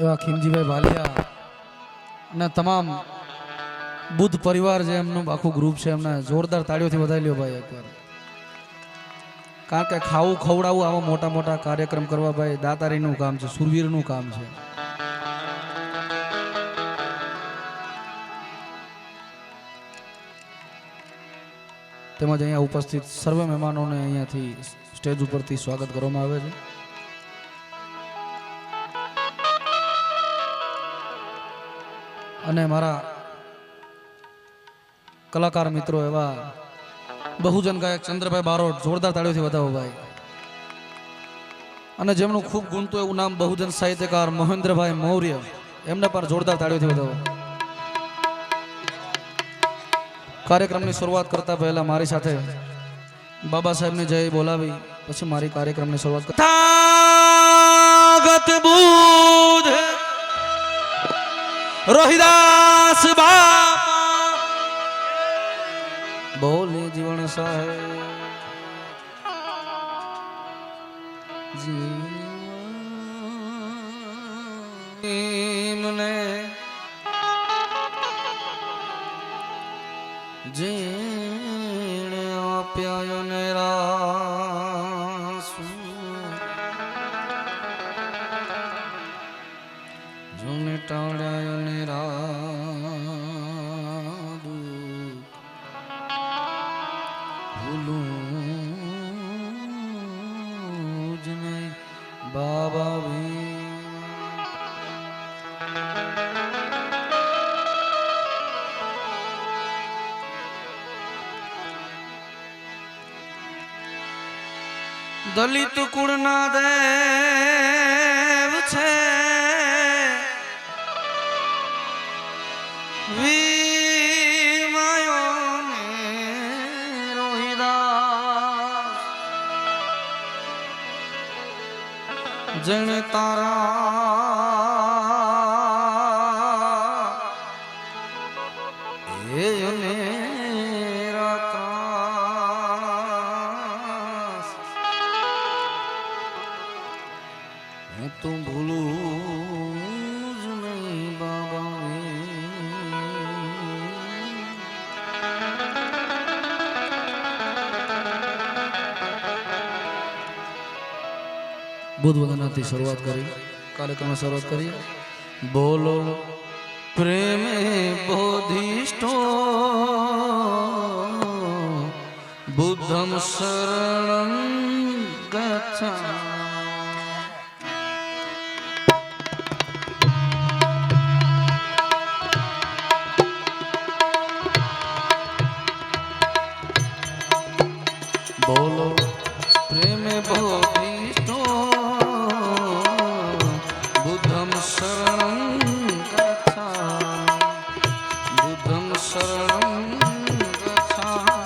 એવા ખીમજીભાઈ ભાલિયા અને તમામ બુદ્ધ પરિવાર જે એમનું આખું ગ્રુપ છે એમને જોરદાર તાળીઓથી વધાવી લ્યો ભાઈ એકવાર. કારણ કે ખાવું ખવડાવવું આવા મોટા મોટા કાર્યક્રમ કરવા ભાઈ દાતારીનું કામ છે, સુરવીરનું કામ છે. તેમજ અહીંયા ઉપસ્થિત સર્વે મહેમાનોને અહીંયાથી સ્ટેજ ઉપરથી સ્વાગત કરવામાં આવે છે. અને મારા કલાકાર મિત્રો એવા બહુજન ગાયક ચંદ્રભાઈ બારોટ, જોરદાર તાળીઓથી વધાવો ભાઈ. અને જેમનું ખૂબ ગુણતું એવું નામ બહુજન સાહિત્યકાર મહેન્દ્રભાઈ મૌર્ય, એમને પણ જોરદાર તાળીઓથી વધાવો. કાર્યક્રમની શરૂઆત કરતા પહેલા મારી સાથે બાબા સાહેબની જય બોલાવી પછી મારી કાર્યક્રમની શરૂઆત તથાગત બુદ્ધ રોહિદાસ બાપા બોલે જીવન સાહેબ જીવને જેણે આપ્યા ને રાસુ જોને ટાળ્યા ને રાદુ ભૂલું જ નહીં બાબા દલિત કુળના દેવ છે વીમાયોને રોહિદાસ જણ તારા એને તું ભૂલું જ નહીં બાબા. બુદ્ધ વંદનાથી શરૂઆત કરી, કાર્યક્રમની શરૂઆત કરી. બોલો પ્રેમે બોધિષ્ઠો બુદ્ધમ શરણં ગચ્છામિ. બોલો પ્રેમે બોધિષ્ઠો બુદ્ધમ શરણં ગચ્છામિ, બુદ્ધમ શરણં ગચ્છામિ.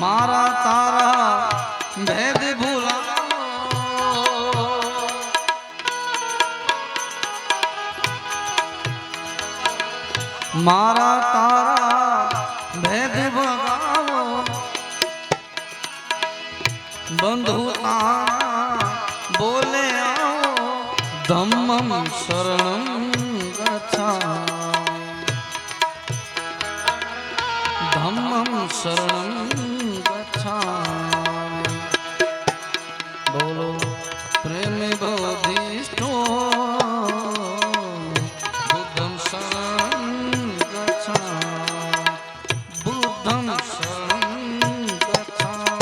મારા તારા ભેદ ભૂલાવો, મારા તારા ભેદ ભગાવો, બંધુ તારા બોલે આવો ધમ્મમ શરણં ગચ્છામિ, ધમ્મમ શરણં ગચ્છામિ. બોલો પ્રેમે બોધિષ્ઠો બુદ્ધમ શરણં ગચ્છામિ, બુદ્ધમ શરણં ગચ્છામિ.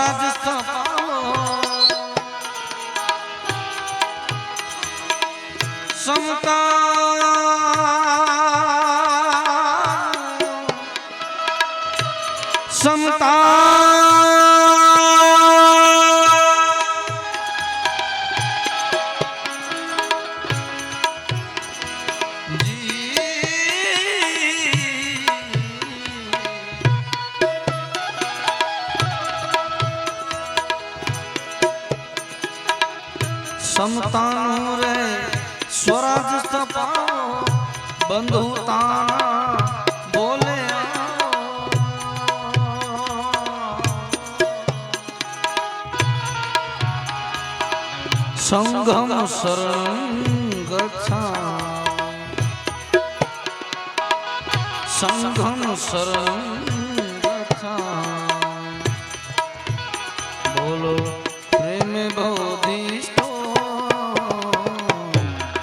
સ્વરાજ સ્થપાવો સમતા સમતાનું રે સ્વરાજ સ્થપાવો બંધુતા બોલે સંગમ શરણ ગચ્છા સંગમ શરણ ગચ્છા બોલો પ્રેમ બોધિષ્ઠો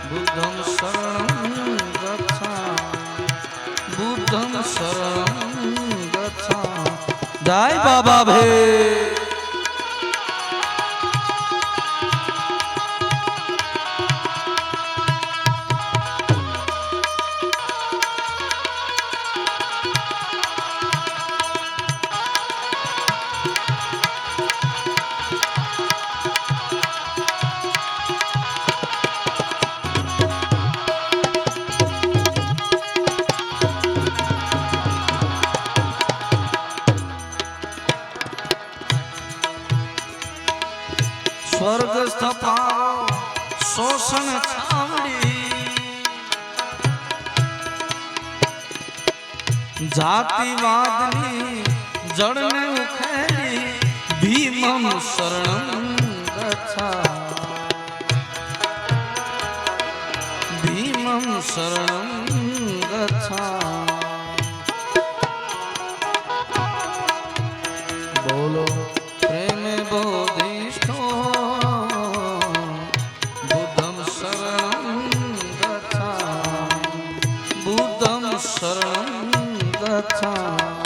બુદ્ધમ શરણ ગચ્છા બુદ્ધમ શરણ ગચ્છા જય બાબા ભે સ્વર્ગ સ્થપાવો શોષણ છાવડી જાતિવાદની જળને ઉખેડી ભીમમ શરણમ ગચ્છા ભીમમ શરણમ ગચ્છા બોલો પ્રેમ બોધિષ્ઠો શરણ ગચ્છા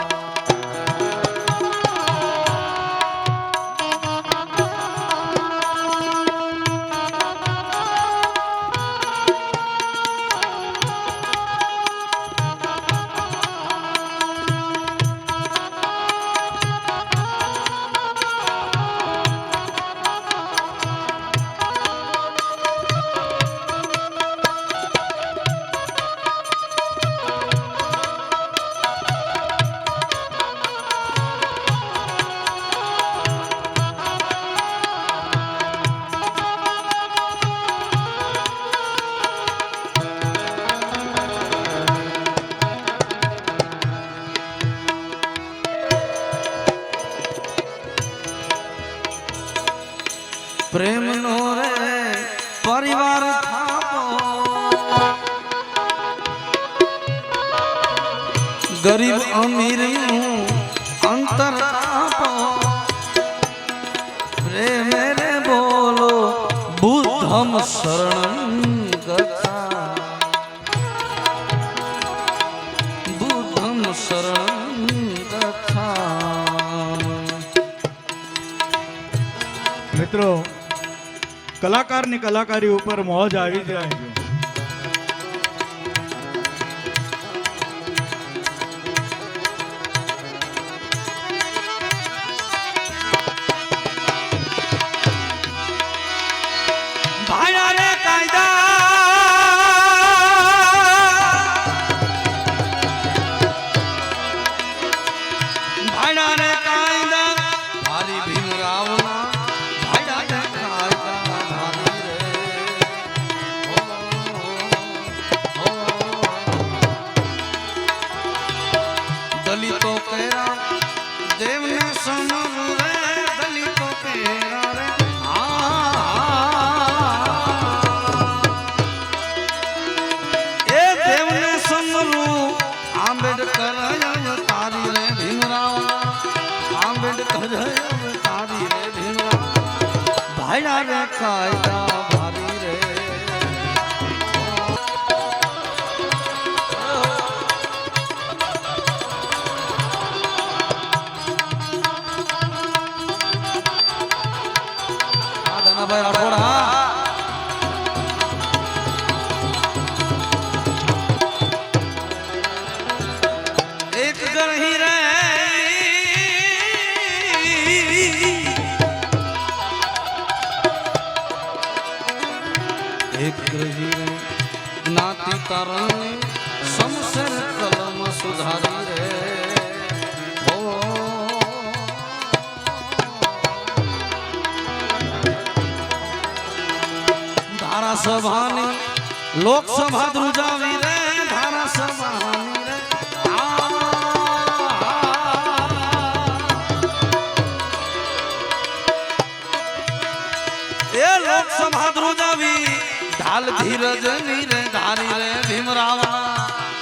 પ્રેમનો રે પરિવાર થાપો ગરીબ અમીરનું અંતર આપો પ્રેમ રે બોલો બુદ્ધમ શરણમ ગચ્છા બુદ્ધમ શરણમ ગચ્છા મિત્રો કલાકારની કલાકારી ઉપર મોજ આવી જાય છે. ભાડા રે કાયદા ભાડા રે કાયદા મારી ભીમરાવના ભાડા રે કાયદા મારી રે દલિતો કેરા દેવને સમરું રે દલિતો કેરા રે આંબેડકર તારી રે ભીમરાવ આંબેડકર તારી રે ભીમરાવ ભાઈડા રે કાયદા ભારી રે એક ગ્રહી રે જ્ઞાતિ તારણે સમસર કલમ સુધારી રે ઓ ધારાસભાની લોકસભા ધ્રુજાવી રે ધારાસભાની રે એ લોકસભા ધ્રુજાવી ઢાલ ધીરજ નીરે ધારી રે ભીમરાવા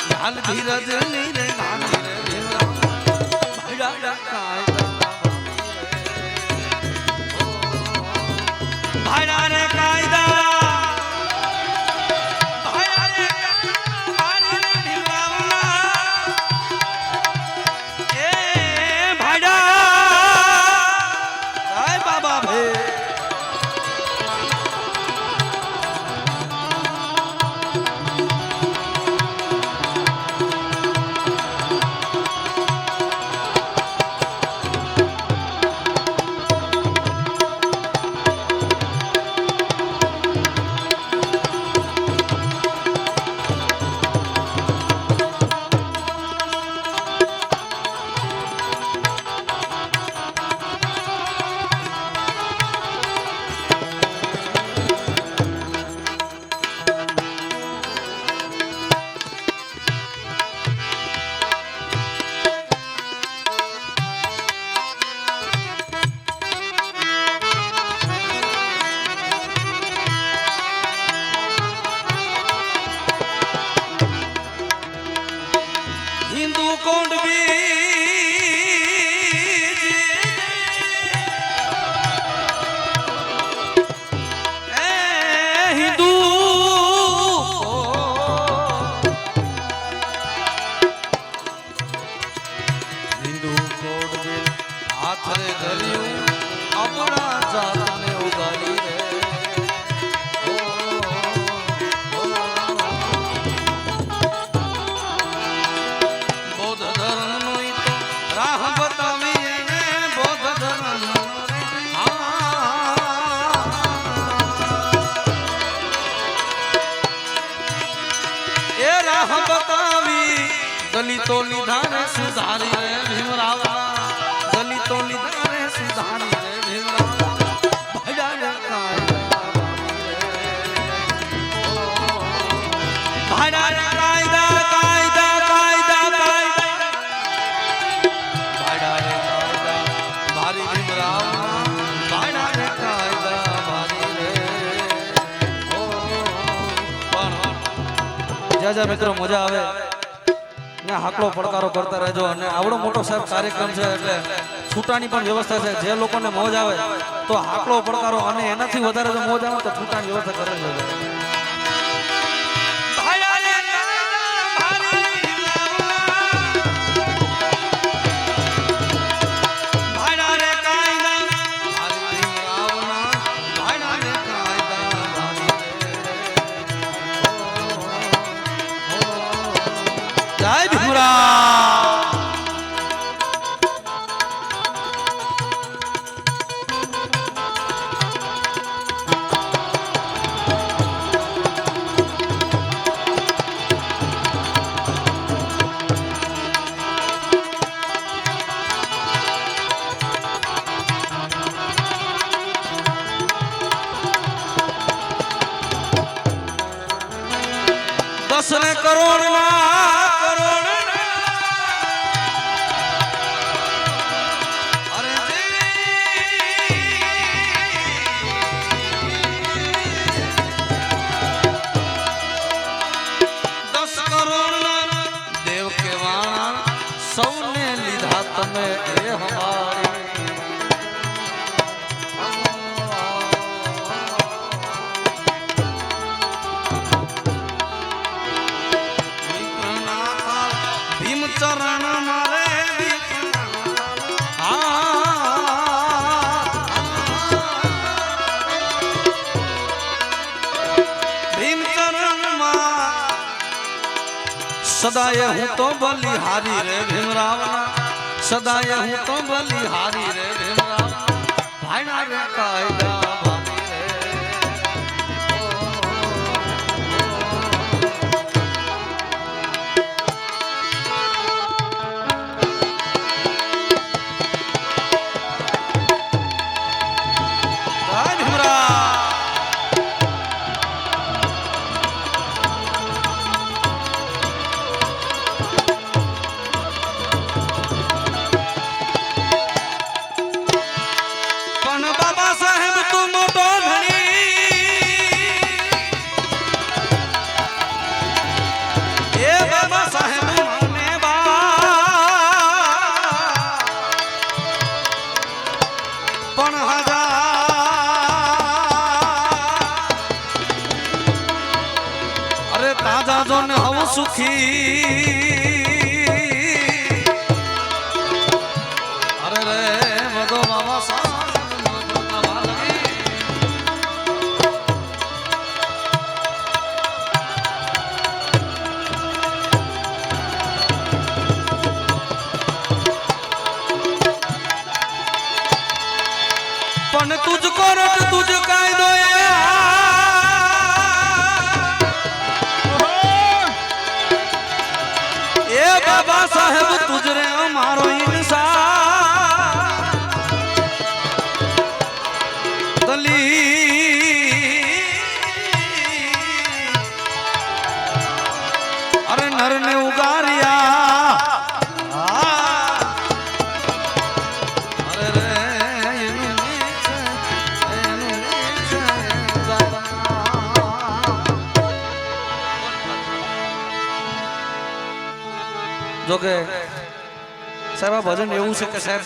ઢાલ ધીરજ નીરે ધારી રે ભીમરાવા ભાઈડા રે કાયદા હિન્દુ કોંડવી હિન્દુ હિન્દુ કોંડવી હાથ રે ધર્યું આપણા જાતને ઉગાડી રે દલિતો લીધા રે સુધારી રે ભીમરાવા દલિતો લીધા રે સુધારી રે ભીમરાવા ભાઈડા કાયદા કાયદા કાયદા કાયદા ભાઈડા રે કાયદા ભારી ભીમરાવા ભાઈડા રે કાયદા ભારી રે ઓ પણ જા મિત્રો મજા આવે ને હાકલો પડકારો કરતા રહેજો અને આવડો મોટો સાહેબ કાર્યક્રમ છે એટલે છૂટાની પણ વ્યવસ્થા છે જે લોકોને મોજ આવે તો હાકલો પડકારો અને એનાથી વધારે જો મોજ આવે તો છૂટાની વ્યવસ્થા કરે છે જય ભીમરાવ દસ ને કરોડ સૌને લીધા તમે એ હમારી ભીમ ચરણ મારે ભીમ ચરણ માં સદાય હું તો બલિહારી રે ભીમરાવ સદાય હું તો બલિહારી રે ભીમરાવ સુખી અરે રે બધો બાબા પણ તુજકો રટ તુજ કાયદો એ બાબા સાહેબ તુજરે અમારો ઇન્સાન દલી અરે નરને ઉગાર્યા અરે રે જોકે સાહેબ આ ભજન એવું છે કે સાહેબ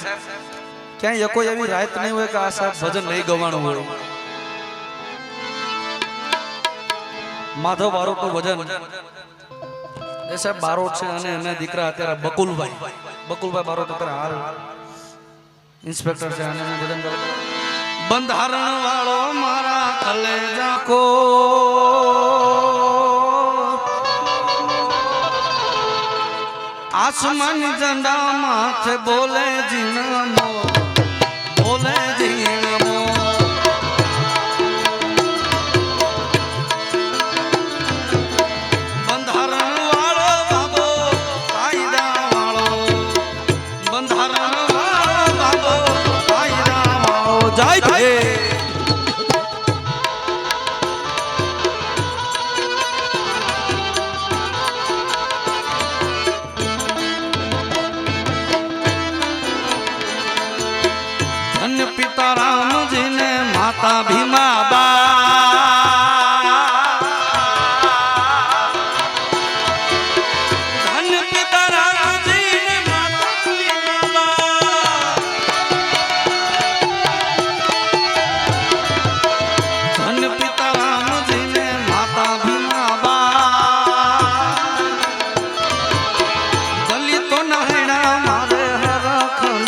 ક્યાંય કોઈ એવી રાત નહીં હોય કે આ સાહેબ ભજન નહીં ગવાનું હોય. માધવ બારોટનું ભજન એ સાહેબ બારોટ છે અને એના દીકરા અત્યારે બકુલભાઈ બારોટ અત્યારે હાલ ઇન્સ્પેક્ટર છે અને એનું ભજન કરે બંધારણ વાળો મારા કલેજા કો आसमान झंडा माथे बोले जीनमो बोले जीनमो બંધારણ વાળો બાબો કાયદા વાળો બંધારણ વાળો બાબો કાયદા વાળો જય ભાઈ पिता राम जी ने माता भीमा बा धन पिता राम जी ने माता भीमा बा धन पिता राम जी ने माता भीमा बा दलितो नहड़ा मारे हरखन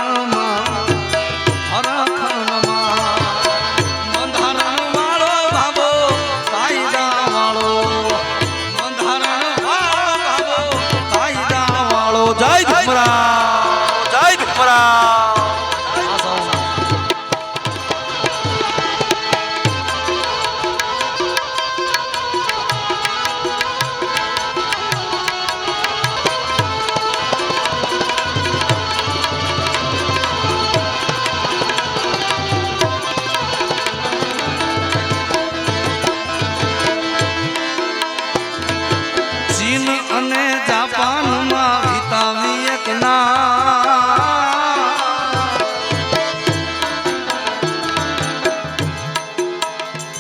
ચીન અને જાપાનમાં વિતાવી એક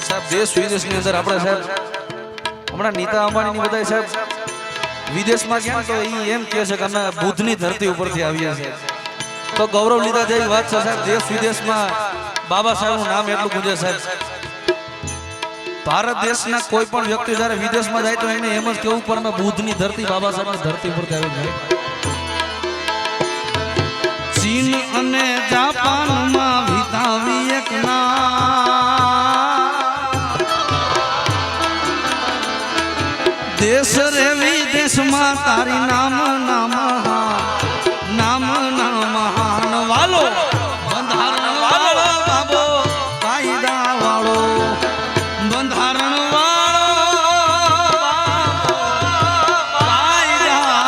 સાહેબ દેશ વિદેશની અંદર આપણે સાહેબ હમણાં નીતા અંબાણીની બધા સાહેબ વિદેશમાં ગયા તો એમ કહે છે કે અમે બુદ્ધની ધરતી ઉપરથી આવીએ છીએ તો ગૌરવ લીધા જેવી વાત છે સાહેબ દેશ વિદેશમાં બાબા સાહેબનું નામ એટલું ગુંજે સાહેબ ભારત દેશના કોઈ પણ વ્યક્તિ જ્યારે વિદેશમાં જાય તો એને એમ જ કેવું પણ અમે બુદ્ધની ધરતી બાબા સાહેબની ધરતી પરથી આવી જાય. ચીન અને જાપાનમાં વિતાવી એક દેશ રે વિદેશમાં તારી નામ નામ નામ નામ હાન વાલો બંધારણ વાળો બાબો કાયદા વાળો બંધારણ વાળો કાયદા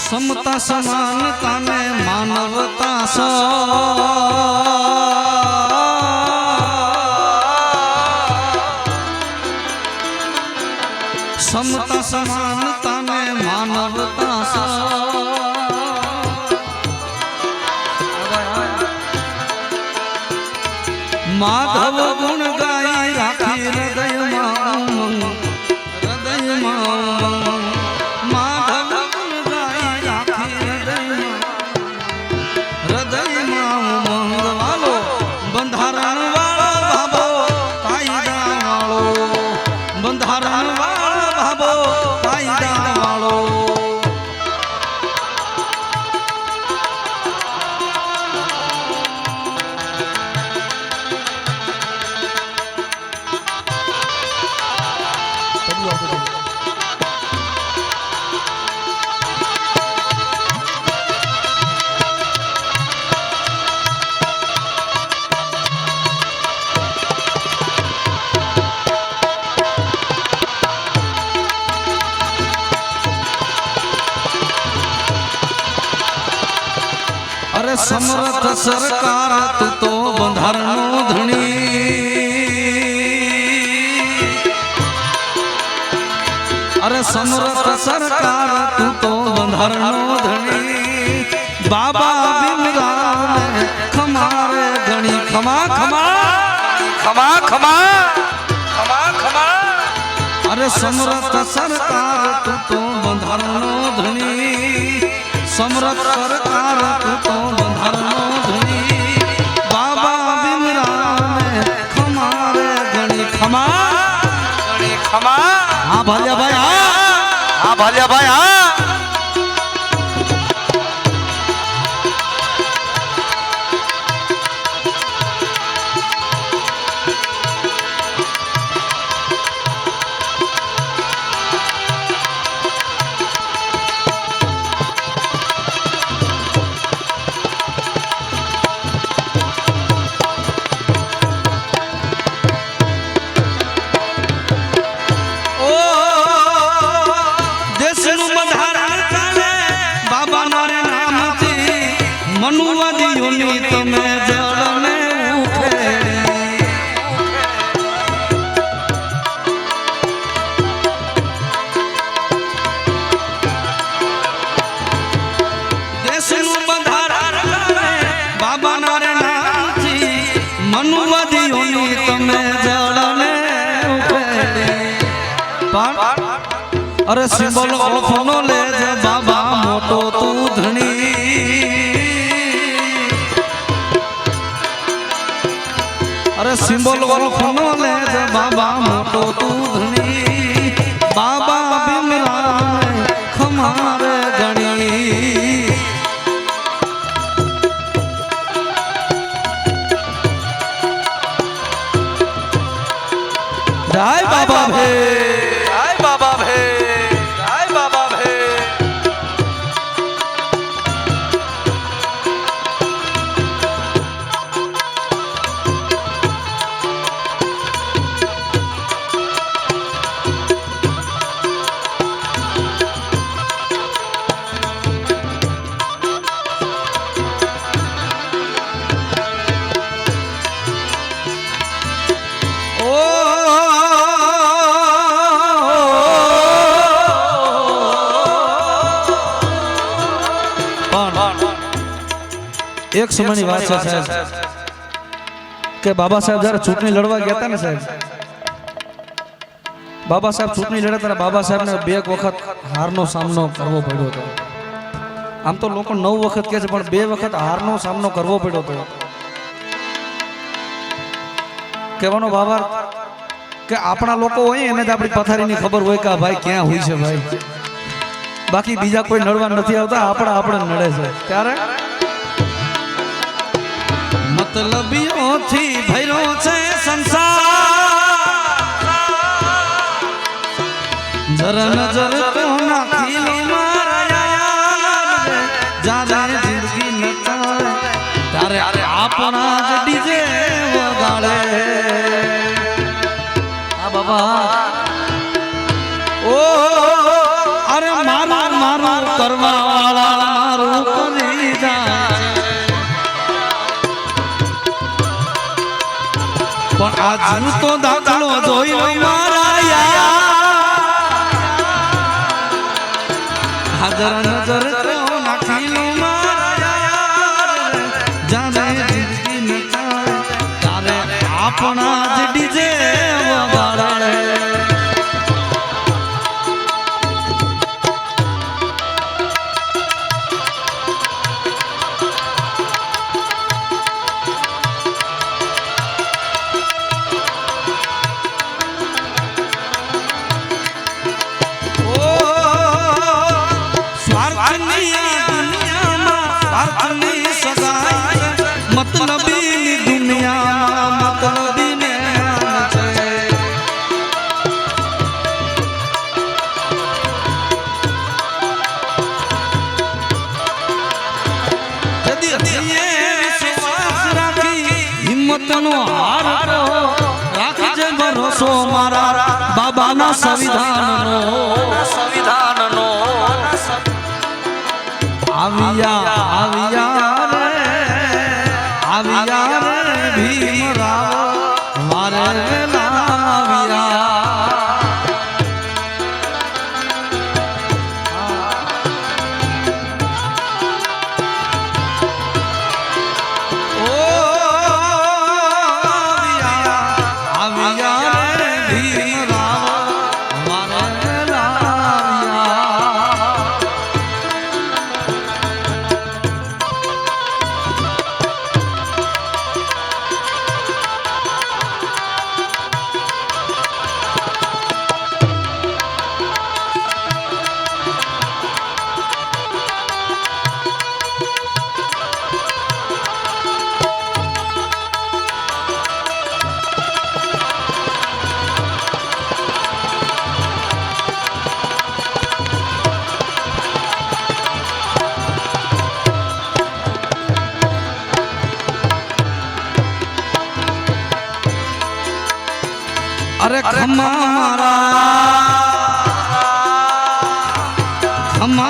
समता समानता ने मानवता सा સમાનતા ને માનવતા માધવ ગુણ ગાઈ રાખી હૃદયમાં માધવ ગુણ ગાઈ રાખી હૃદયમાં વાલો બંધારણ વાળો ભાબો કાયદા વાળો બંધારણ વાળો ભાબો કાયદા વાળો અરે સમર્થ સરકાર તું તો બંધારણનો ધણી અરે સમર્થ સરકાર તું તો બંધારણનો ધણી બાબા ભીમરાવ ખમારે ધણી ખમા ખમા ખમા ખમા ખમા ખમા અરે સમર્થ સરકાર તું તો બંધારણનો ધણી સમર્થ સરકાર તું તો બંધારણનો ધણી બાબા ભીમરાવ ખમારે ધણી ખમા ધણી ખમા હા ભાલિયા ભાઈ હા ભાલિયા ભાઈ હા મનુવાદીઓની તમે જળને ઉખેડી દેશનું બંધારણ બાબાના રે નામથી મનુવાદીઓની તમે જળને ઉખેડી અરે સિમ્બોલ ઓફ નોલેજ બાબા મોટો તું ધણી અરે સિમ્બોલ ઓફ નોલેજ બાબા મોટો તું ધણી બાબા ભીમરાવ ખમારે ગણી જય બાબા ભે જય બાબા ભે જય બાબા ભે એક સમયની વાત છે સાહેબ કે બાબા સાહેબ જ્યારે ચૂંટણી લડવા ગયા હતા ને સાહેબ બાબા સાહેબ ચૂંટણી લડ્યા ત્યારે બાબા સાહેબને 2 વખત હારનો સામનો કરવો પડ્યો હતો આમ તો લોકો 9 વખત કહે છે પણ 2 વખત હારનો સામનો કરવો પડ્યો હતો કહેવાનો બાબા કે આપણા લોકો હોય એને જ આપણી પથારીની ખબર હોય કે આ ભાઈ ક્યાં હોય છે ભાઈ બાકી બીજા કોઈ નડવા નથી આવતા આપણે નડે છે ત્યારે મતલબીઓથી ભર્યો છે સંસાર જરા નજર તો નાખી લો મારા જારે જિંદગી નચાવે તારે આપણા જ ડીજે વગાડે આ બાબા ઓ અરે મારું કરવા વાળા મારું કરી જાય પણ આ જૂતો દાખલો જોઈ લો મારા યાર હાજર નજર તો નાખી લો મારા યાર જાને જિંદગી નચાવે તારે આપણા જ ડીજે વગાડે मतलबी दुनिया मतलबी ने हिम्मत नो हार राखजे भरोसो मारा बाबा ना संविधान नो आविया आविया रे भीमराव मारे लाविया ओ आविया रे भीमराव मारे लाविया अरे खम्मा मारा भीमा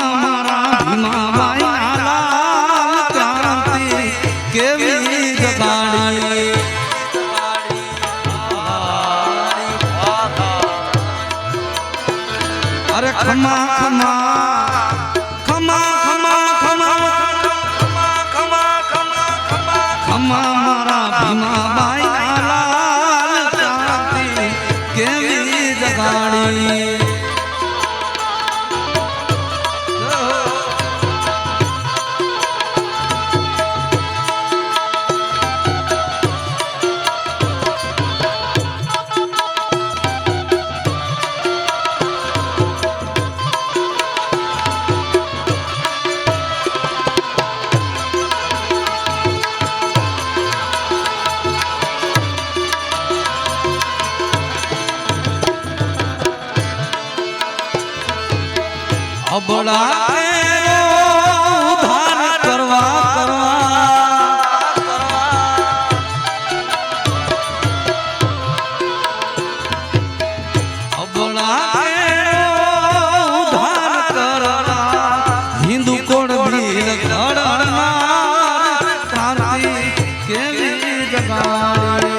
बाई लाल क्रांति केवी जगाड़ी अरे खम्मा खम्मा खम्मा खम्मा खम्मा खम्मा खम्मा खम्मा मारा भीमा बाई केवी जगाड़ी अबड़ा उधार करवा अबड़ा उधार करवा हिंदू कोड भील घड़नार क्रांति केवी जगाड़ी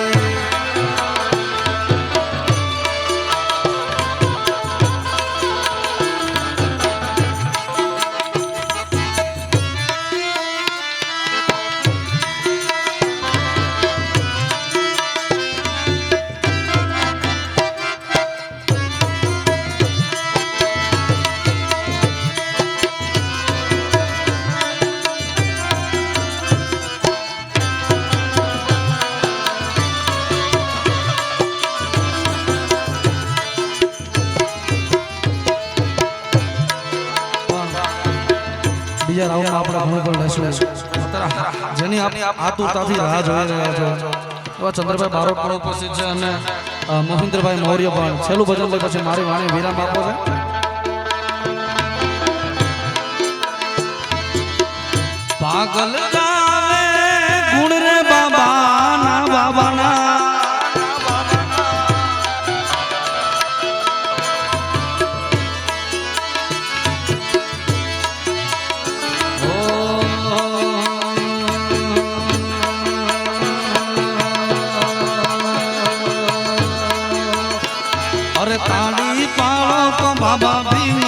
બીજા રાઉન્ડમાં આપણે ઘણું પણ લેશું અત્યારે જેની આતુરતાથી રાહ જોઈ રહ્યા છો એવા ચંદ્રભાઈ બારોટ પણ ઉપસ્થિત છે અને મહેન્દ્રભાઈ મૌર્ય પણ છેલ્લું ભજન લઈ પછી મારી વાણી વિરામ આપો છે પાગલ ગાવે ગુણ રે બાબાના अरे ताड़ी पाड़ो तो बाबा भी